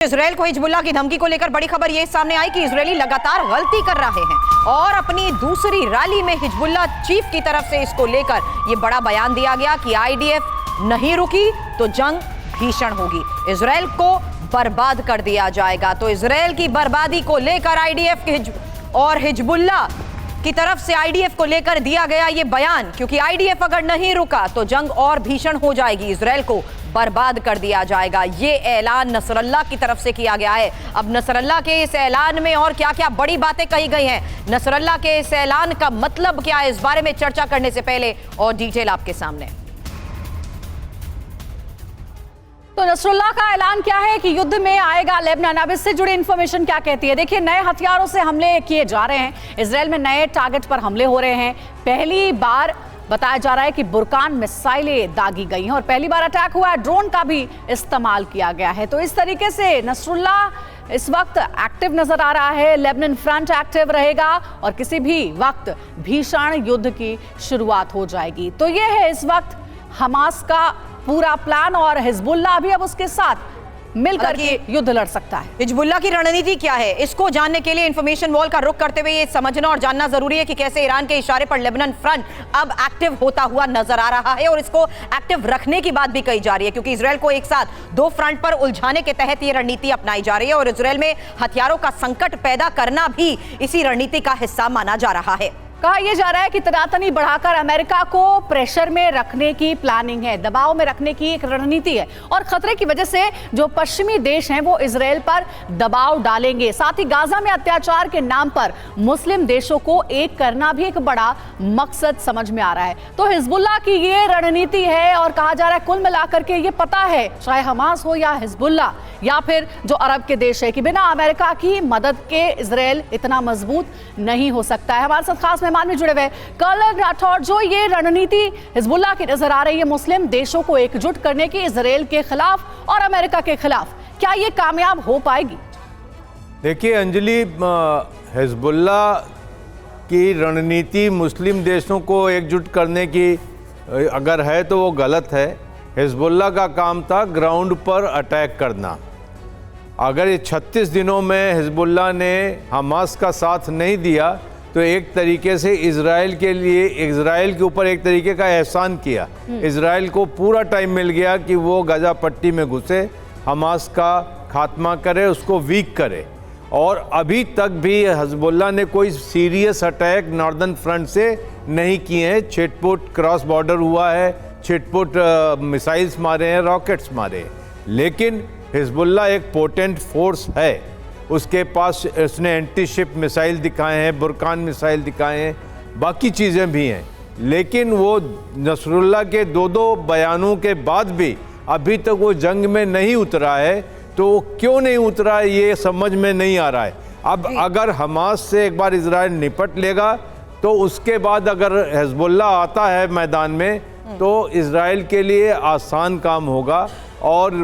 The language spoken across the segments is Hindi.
इजरायल को हिजबुल्लाह की धमकी को लेकर बड़ी खबर ये सामने आई कि इजरायली लगातार गलती कर रहे हैं और अपनी दूसरी रैली में हिजबुल्लाह चीफ की तरफ से इसको लेकर ये बड़ा बयान दिया गया कि आईडीएफ नहीं रुकी तो जंग भीषण होगी, इजरायल को बर्बाद कर दिया जाएगा। तो इजरायल की बर्बादी को लेकर आईडीएफ और हिजबुल्लाह की तरफ से आईडीएफ को लेकर दिया गया ये बयान, क्योंकि आईडीएफ अगर नहीं रुका तो जंग और भीषण हो जाएगी, इजरायल को बर्बाद कर दिया जाएगा। ये ऐलान नसरल्लाह की तरफ से किया गया है। अब नसरल्लाह के इस ऐलान में और क्या क्या बड़ी बातें कही गई हैं, नसरल्लाह के इस ऐलान का मतलब क्या है, इस बारे में चर्चा करने से पहले और डिटेल आपके सामने। तो नसरुल्लाह का ऐलान क्या है कि युद्ध में आएगा लेबनान। अब इससे जुड़ी इंफॉर्मेशन क्या कहती है? देखिए, नए हथियारों से हमले किए जा रहे हैं, इजरायल में नए टारगेट पर हमले हो रहे हैं। पहली बार बताया जा रहा है कि बुरकान मिसाइलें दागी गई हैं और पहली बार अटैक हुआ है, ड्रोन का भी इस्तेमाल किया गया है। तो इस तरीके से नसरुल्लाह इस वक्त एक्टिव नजर आ रहा है, लेबनान फ्रंट एक्टिव रहेगा और किसी भी वक्त भीषण युद्ध की शुरुआत हो जाएगी। तो यह है इस वक्त हमास का पूरा प्लान और हिजबुल्लाह भी अब उसके साथ मिलकर के युद्ध लड़ सकता है। हिजबुल्लाह की रणनीति क्या है, इसको जानने के लिए इंफॉर्मेशन वॉल का रुख करते हुए ये समझना और जानना जरूरी है कि कैसे ईरान के इशारे पर लेबनान फ्रंट अब एक्टिव होता हुआ नजर आ रहा है और इसको एक्टिव रखने की बात भी कही जा रही है, क्योंकि इजरायल को एक साथ दो फ्रंट पर उलझाने के तहत ये रणनीति अपनाई जा रही है और इजरायल में हथियारों का संकट पैदा करना भी इसी रणनीति का हिस्सा माना जा रहा है। कहा यह जा रहा है कि तनातनी बढ़ाकर अमेरिका को प्रेशर में रखने की प्लानिंग है, दबाव में रखने की एक रणनीति है और खतरे की वजह से जो पश्चिमी देश हैं वो इजरायल पर दबाव डालेंगे। साथ ही गाजा में अत्याचार के नाम पर मुस्लिम देशों को एक करना भी एक बड़ा मकसद समझ में आ रहा है। तो हिजबुल्लाह की ये रणनीति है और कहा जा रहा है कुल मिलाकर के ये पता है, चाहे हमास हो या हिजबुल्लाह या फिर जो अरब के देश है, कि बिना अमेरिका की मदद के इजरायल इतना मजबूत नहीं हो सकता है। हमारे साथ खास मेहमान भी जुड़े हुए कर्नल राठौर, जो ये रणनीति हिजबुल्लाह की नजर आ रही है मुस्लिम देशों को एकजुट करने की इजरायल के खिलाफ और अमेरिका के खिलाफ, क्या ये कामयाब हो पाएगी? देखिए अंजलि, हिजबुल्लाह की रणनीति मुस्लिम देशों को एकजुट करने की अगर है तो वो गलत है। हिजबुल्लाह का काम था ग्राउंड पर अटैक करना। अगर ये 36 दिनों में हिजबुल्लाह ने हमास का साथ नहीं दिया तो एक तरीके से इजराइल के ऊपर एक तरीके का एहसान किया। इजराइल को पूरा टाइम मिल गया कि वो गजा पट्टी में घुसे, हमास का खात्मा करे, उसको वीक करे। और अभी तक भी हिजबुल्लाह ने कोई सीरियस अटैक नॉर्दर्न फ्रंट से नहीं किए हैं। छिटपुट क्रॉस बॉर्डर हुआ है, छिटपुट मिसाइल्स मारे हैं, रॉकेट्स मारे हैं, लेकिन हिजबुल्लाह एक पोटेंट फोर्स है। उसके पास उसने एंटी शिप मिसाइल दिखाए हैं, बुरकान मिसाइल दिखाए हैं, बाकी चीज़ें भी हैं, लेकिन वो नसरुल्लाह के दो बयानों के बाद भी अभी तक वो जंग में नहीं उतरा है। तो वो क्यों नहीं उतरा है ये समझ में नहीं आ रहा है। अब अगर हमास से एक बार इजराइल निपट लेगा तो उसके बाद अगर हिजबुल्लाह आता है मैदान में तो इजराइल के लिए आसान काम होगा। और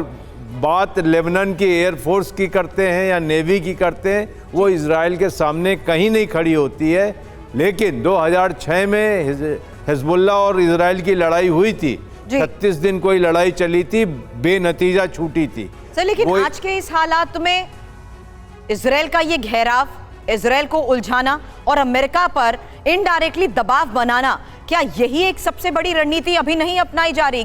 बात लेबनान की एयरफोर्स की करते हैं या नेवी की करते हैं, वो इजराइल के सामने कहीं नहीं खड़ी होती है। लेकिन 2006 में हिजबुल्लाह और इजराइल की लड़ाई हुई थी, 36 दिन कोई लड़ाई चली थी, बेनतीजा छूटी थी। लेकिन आज के इस हालात में इजराइल का ये घेराव, इजराइल को उलझाना और अमेरिका पर इनडायरेक्टली दबाव बनाना, क्या यही एक सबसे बड़ी रणनीति अभी नहीं अपनाई जा रही?